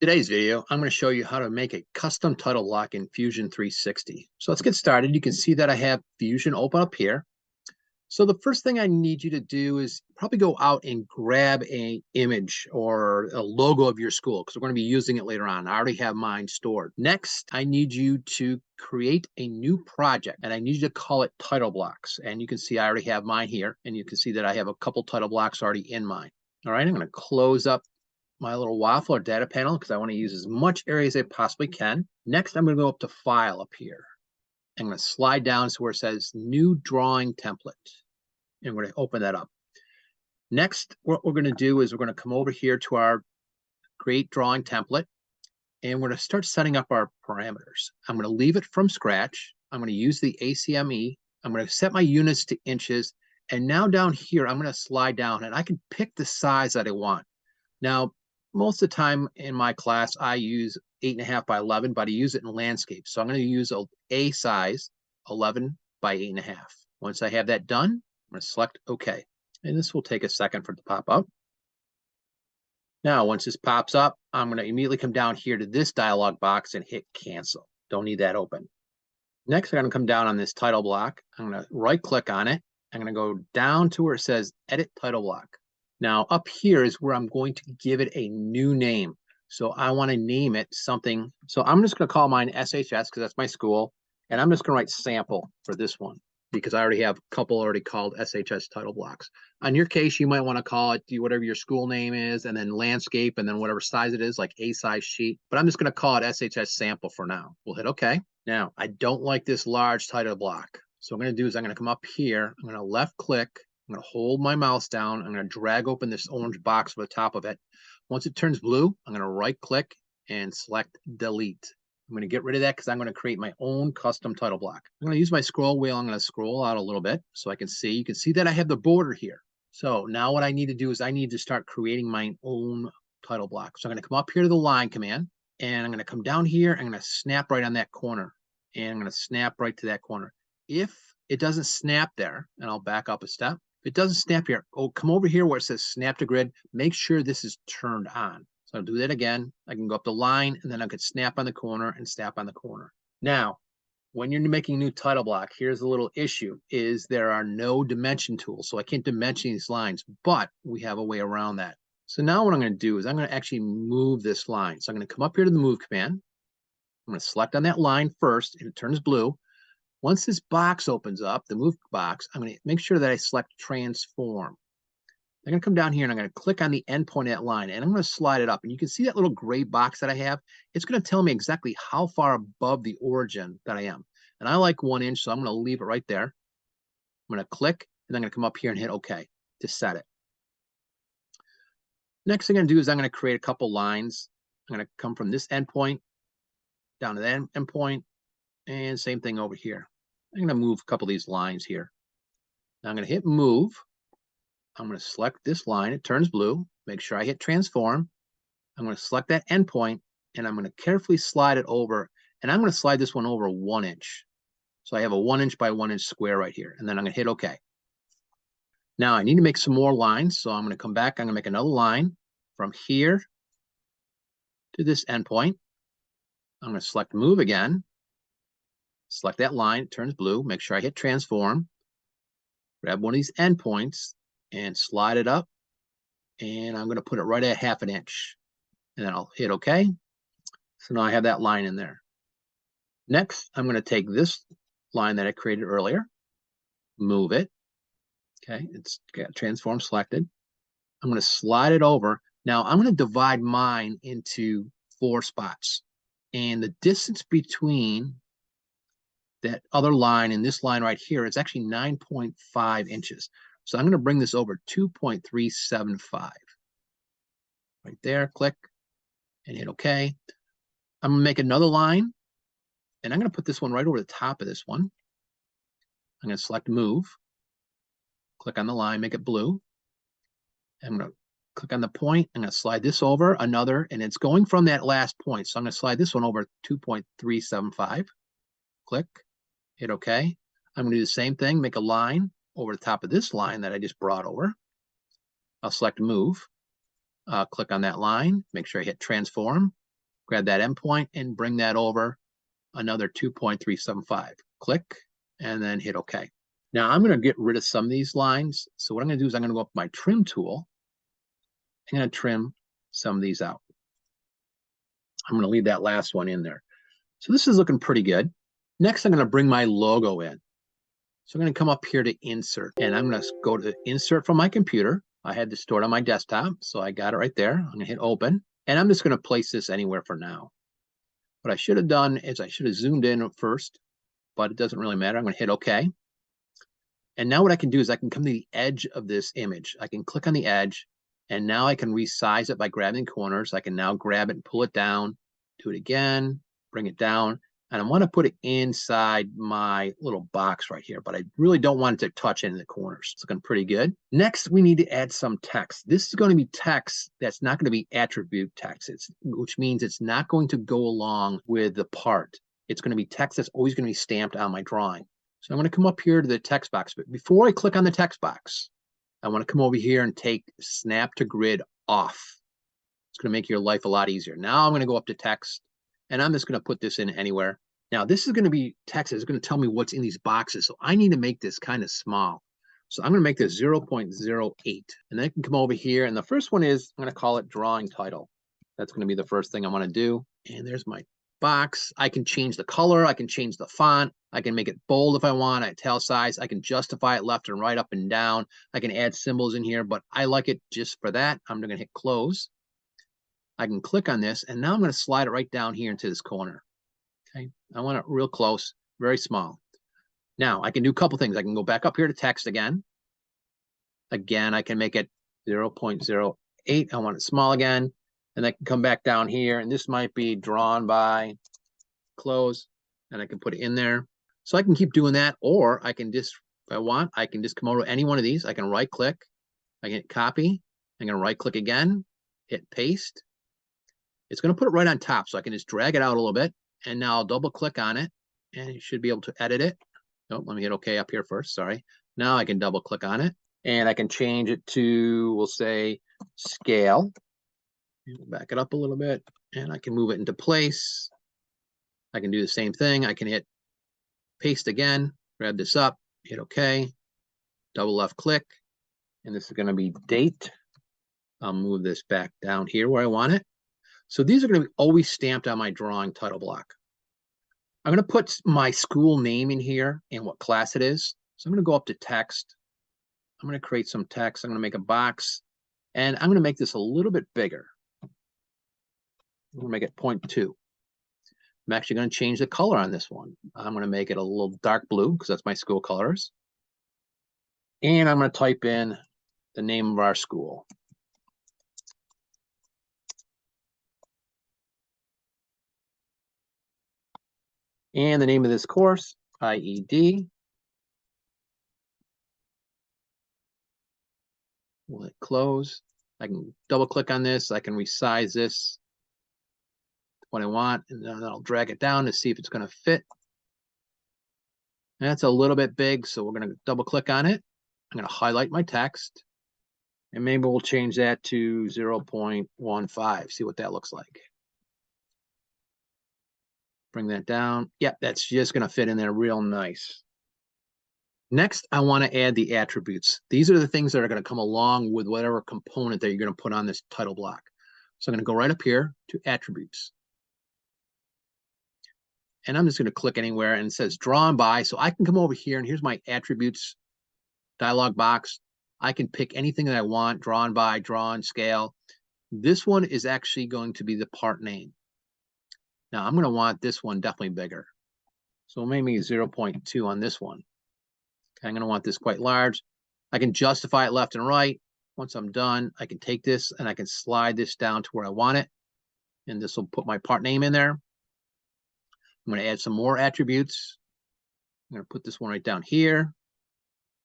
Today's video, I'm going to show you how to make a custom title block in Fusion 360. So let's get started. You can see that I have Fusion open up here. So the first thing I need you to do is probably go out and grab an image or a logo of your school because we're going to be using it later on. I already have mine stored. Next, I need you to create a new project and I need you to call it title blocks. And you can see I already have mine here and you can see that I have a couple title blocks already in mine. All right, I'm going to close up my little waffle or data panel because I want to use as much area as I possibly can. Next, I'm going to go up to File up here. I'm going to slide down to where it says New Drawing Template. And we're going to open that up. Next, what we're going to do is we're going to come over here to our Create Drawing Template. And we're going to start setting up our parameters. I'm going to leave it from scratch. I'm going to use the ACME. I'm going to set my units to inches. And now down here, I'm going to slide down and I can pick the size that I want. Now, most of the time in my class, I use 8.5 by 11, but I use it in landscape. So I'm going to use a size 11 by 8.5. Once I have that done, I'm going to select OK. And this will take a second for it to pop up. Now, once this pops up, I'm going to immediately come down here to this dialog box and hit Cancel. Don't need that open. Next, I'm going to come down on this title block. I'm going to right click on it. I'm going to go down to where it says Edit Title Block. Now up here is where I'm going to give it a new name. So I want to name it something. So I'm just going to call mine SHS because that's my school. And I'm just going to write sample for this one because I already have a couple already called SHS title blocks. On your case, you might want to call it whatever your school name is and then landscape and then whatever size it is, like a size sheet. But I'm just going to call it SHS sample for now. We'll hit OK. Now, I don't like this large title block. So what I'm going to do is I'm going to come up here. I'm going to left click. I'm going to hold my mouse down. I'm going to drag open this orange box over the top of it. Once it turns blue, I'm going to right click and select delete. I'm going to get rid of that because I'm going to create my own custom title block. I'm going to use my scroll wheel. I'm going to scroll out a little bit so I can see. You can see that I have the border here. So now what I need to do is I need to start creating my own title block. So I'm going to come up here to the line command and I'm going to come down here. I'm going to snap right on that corner and I'm going to snap right to that corner. If it doesn't snap there, and I'll back up a step. If it doesn't snap here, come over here where it says snap to grid. Make sure this is turned on. So I'll do that again. I can go up the line and then I could snap on the corner and snap on the corner. Now, when you're making a new title block, here's a little issue is there are no dimension tools. So I can't dimension these lines, but we have a way around that. So now what I'm going to do is I'm going to actually move this line. So I'm going to come up here to the move command. I'm going to select on that line first and it turns blue. Once this box opens up, the move box, I'm going to make sure that I select transform. I'm going to come down here and I'm going to click on the endpoint of that line and I'm going to slide it up. And you can see that little gray box that I have. It's going to tell me exactly how far above the origin that I am. And I like 1 inch, so I'm going to leave it right there. I'm going to click and I'm going to come up here and hit OK to set it. Next thing I'm going to do is I'm going to create a couple lines. I'm going to come from this endpoint down to that endpoint and same thing over here. I'm going to move a couple of these lines here. Now I'm going to hit move. I'm going to select this line. It turns blue. Make sure I hit transform. I'm going to select that endpoint and I'm going to carefully slide it over. And I'm going to slide this one over 1 inch. So I have a 1 inch by 1 inch square right here. And then I'm going to hit OK. Now I need to make some more lines. So I'm going to come back. I'm going to make another line from here to this endpoint. I'm going to select move again. Select that line, it turns blue. Make sure I hit transform. Grab one of these endpoints and slide it up. And I'm going to put it right at 1/2 inch. And then I'll hit OK. So now I have that line in there. Next, I'm going to take this line that I created earlier, move it. Okay, it's got transform selected. I'm going to slide it over. Now I'm going to divide mine into 4 spots. And the distance between that other line and this line right here is actually 9.5 inches. So I'm going to bring this over 2.375. Right there, click and hit OK. I'm going to make another line and I'm going to put this one right over the top of this one. I'm going to select move, click on the line, make it blue. I'm going to click on the point. I'm going to slide this over another, and it's going from that last point. So I'm going to slide this one over 2.375. Click. Hit OK. I'm going to do the same thing, make a line over the top of this line that I just brought over. I'll select move, click on that line, make sure I hit transform. grab that endpoint and bring that over another 2.375. Click and then hit OK. Now I'm going to get rid of some of these lines. So what I'm going to do is I'm going to go up to my trim tool. I'm going to trim some of these out. I'm going to leave that last one in there. So this is looking pretty good. Next, I'm going to bring my logo in. So I'm going to come up here to insert, and I'm going to go to insert from my computer. I had this stored on my desktop, so I got it right there. I'm going to hit open, and I'm just going to place this anywhere for now. What I should have done is I should have zoomed in first, but it doesn't really matter. I'm going to hit OK. And now what I can do is I can come to the edge of this image. I can click on the edge, and now I can resize it by grabbing corners. I can now grab it and pull it down, do it again, bring it down. And I want to put it inside my little box right here, but I really don't want it to touch any of the corners. It's looking pretty good. Next, we need to add some text. This is going to be text that's not going to be attribute text, which means it's not going to go along with the part. It's going to be text that's always going to be stamped on my drawing. So I'm going to come up here to the text box, but before I click on the text box, I want to come over here and take Snap to Grid off. It's going to make your life a lot easier. Now I'm going to go up to text, and I'm just going to put this in anywhere. Now this is going to be text. It's going to tell me what's in these boxes. So I need to make this kind of small. So I'm going to make this 0.08. And then I can come over here. And the first one is, I'm going to call it drawing title. That's going to be the first thing I want to do. And there's my box. I can change the color. I can change the font. I can make it bold if I want, italicize. I can justify it left and right, up and down. I can add symbols in here, but I like it just for that. I'm going to hit close. I can click on this, and now I'm going to slide it right down here into this corner. Okay, I want it real close, very small. Now I can do a couple things. I can go back up here to text again. Again, I can make it 0.08. I want it small again. And I can come back down here, and this might be drawn by, close, and I can put it in there. So I can keep doing that, or I can just, if I want, I can just come over to any one of these. I can right click, I can hit copy. I'm going to right click again, hit paste. It's going to put it right on top, so I can just drag it out a little bit, and now I'll double click on it, and you should be able to edit it. Nope, let me hit OK up here first, sorry. Now I can double click on it, and I can change it to, we'll say, scale. Back it up a little bit, and I can move it into place. I can do the same thing. I can hit paste again, grab this up, hit OK, double left click, and this is going to be date. I'll move this back down here where I want it. So these are going to be always stamped on my drawing title block. I'm going to put my school name in here and what class it is. So I'm going to go up to text. I'm going to create some text. I'm going to make a box, and I'm going to make this a little bit bigger. I'm going to make it 0.2. I'm actually going to change the color on this one. I'm going to make it a little dark blue because that's my school colors. And I'm going to type in the name of our school. And the name of this course, IED. We'll hit close. I can double click on this. I can resize this what I want, and then I'll drag it down to see if it's going to fit. And that's a little bit big, so we're going to double click on it. I'm going to highlight my text, and maybe we'll change that to 0.15, see what that looks like. Bring that down. Yep, that's just going to fit in there real nice. Next, I want to add the attributes. These are the things that are going to come along with whatever component that you're going to put on this title block. So I'm going to go right up here to attributes. And I'm just going to click anywhere, and it says drawn by. So I can come over here, and here's my attributes dialog box. I can pick anything that I want, drawn by, drawn, scale. This one is actually going to be the part name. Now I'm going to want this one definitely bigger. So maybe 0.2 on this one. Okay, I'm going to want this quite large. I can justify it left and right. Once I'm done, I can take this and I can slide this down to where I want it. And this will put my part name in there. I'm going to add some more attributes. I'm going to put this one right down here.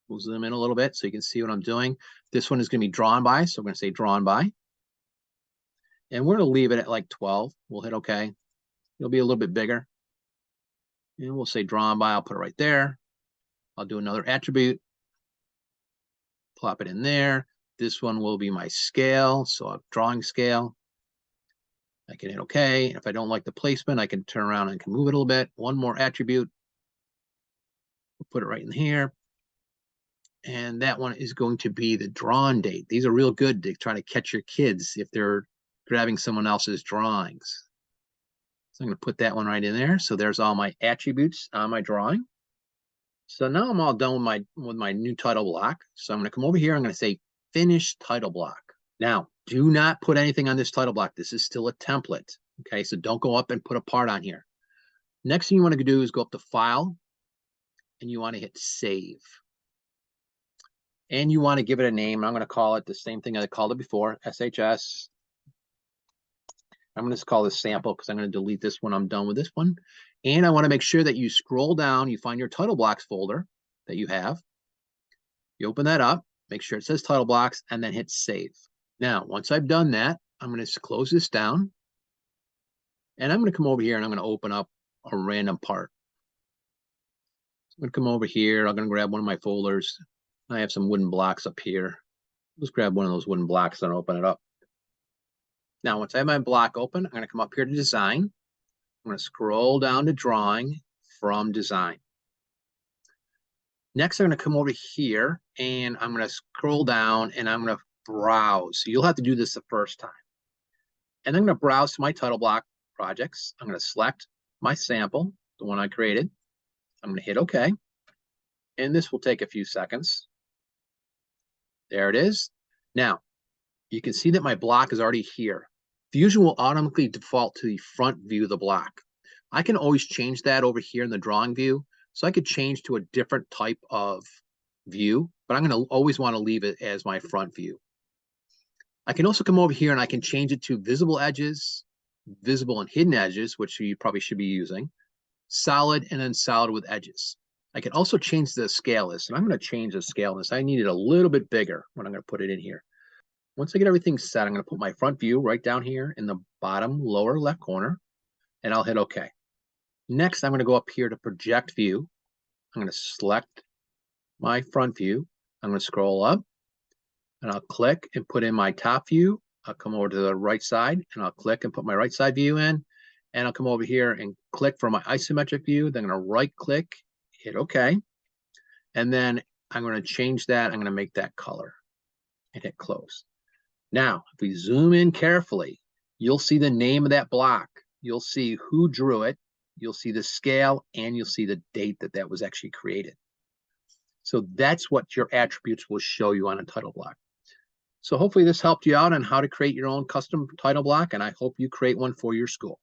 We'll zoom in a little bit so you can see what I'm doing. This one is going to be drawn by, so I'm going to say drawn by. And we're going to leave it at like 12. We'll hit OK. It'll be a little bit bigger. And we'll say drawn by. I'll put it right there. I'll do another attribute. Plop it in there. This one will be my scale, so a drawing scale. I can hit OK. If I don't like the placement, I can turn around and can move it a little bit. One more attribute. We'll put it right in here. And that one is going to be the drawn date. These are real good to try to catch your kids if they're grabbing someone else's drawings. So I'm going to put that one right in there. So there's all my attributes on my drawing. So now I'm all done with my new title block. So I'm going to come over here. I'm going to say finish title block. Now, do not put anything on this title block. This is still a template. Okay, so don't go up and put a part on here. Next thing you want to do is go up to File, and you want to hit Save. And you want to give it a name. I'm going to call it the same thing I called it before, SHS. I'm going to call this sample because I'm going to delete this when I'm done with this one. And I want to make sure that you scroll down, you find your title blocks folder that you have. You open that up, make sure it says title blocks, and then hit Save. Now, once I've done that, I'm going to close this down. And I'm going to come over here and I'm going to open up a random part. I'm going to come over here. I'm going to grab one of my folders. I have some wooden blocks up here. Let's grab one of those wooden blocks and open it up. Now, once I have my block open, I'm going to come up here to Design. I'm going to scroll down to Drawing from Design. Next, I'm going to come over here and I'm going to scroll down and I'm going to browse. So you'll have to do this the first time. And I'm going to browse to my title block projects. I'm going to select my sample, the one I created. I'm going to hit OK. And this will take a few seconds. There it is. Now, you can see that my block is already here. Fusion will automatically default to the front view of the block. I can always change that over here in the drawing view. So I could change to a different type of view, but I'm going to always want to leave it as my front view. I can also come over here and I can change it to visible edges, visible and hidden edges, which you probably should be using, solid, and then solid with edges. I can also change the scale this, and I'm going to change the scale this. I need it a little bit bigger when I'm going to put it in here. Once I get everything set, I'm going to put my front view right down here in the bottom lower left corner, and I'll hit OK. Next, I'm going to go up here to Project View. I'm going to select my front view. I'm going to scroll up, and I'll click and put in my top view. I'll come over to the right side, and I'll click and put my right side view in, and I'll come over here and click for my isometric view. Then I'm going to right-click, hit OK, and then I'm going to change that. I'm going to make that color and hit Close. Now, if we zoom in carefully, you'll see the name of that block. You'll see who drew it. You'll see the scale, and you'll see the date that was actually created. So that's what your attributes will show you on a title block. So hopefully this helped you out on how to create your own custom title block, and I hope you create one for your school.